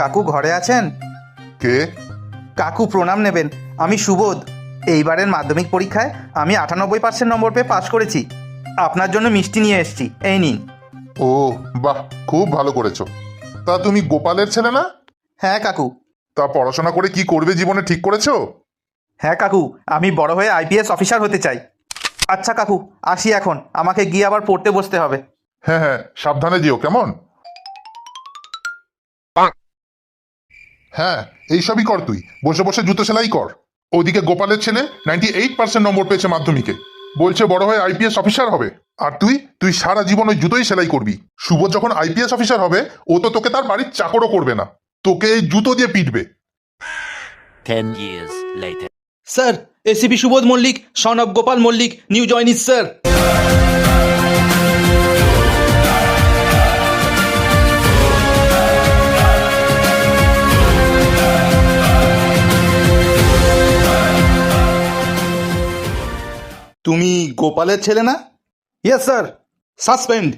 কাকু ঘরে আছেন? কে? কাকু প্রণাম নেবেন, আমি সুবোধ। এইবারের মাধ্যমিক পরীক্ষায় আমি 98% নম্বর পেয়ে পাশ করেছি। আপনার জন্য মিষ্টি নিয়ে এসেছি, এই নিন। ও বাহ, খুব ভালো করেছো। তা তুমি গোপালের ছেলে না? হ্যাঁ কাকু। তা পড়াশোনা করে কি করবে জীবনে ঠিক করেছো? হ্যাঁ কাকু, আমি বড় হয়ে আইপিএস অফিসার হতে চাই। আচ্ছা কাকু, আসি এখন, আমাকে গিয়ে আবার পড়তে বসতে হবে। হ্যাঁ হ্যাঁ, সাবধানে যেও কেমন। হ্যাঁ, এইসবই কর তুই, বসে বসে জুতো সেলাই কর। ওইদিকে গোপালের ছেলে 98% নম্বর পেয়েছে মাধ্যমিকে, বলছে বড় হয়ে আইপিএস অফিসার হবে। আর তুই তুই সারা জীবন ওই জুতোই সেলাই করবি। সুবোধ যখন আইপিএস অফিসার হবে, ও তো তোকে তার বাড়ির চাকরও করবে না, তোকে এই জুতো দিয়ে পিটবে। 10 years later. Sir, ACP Subodh Mallick, son of Gopal Mallick, new joinees sir. তুমি গোপালের ছেলে না? Yes sir. সাসপেন্ড।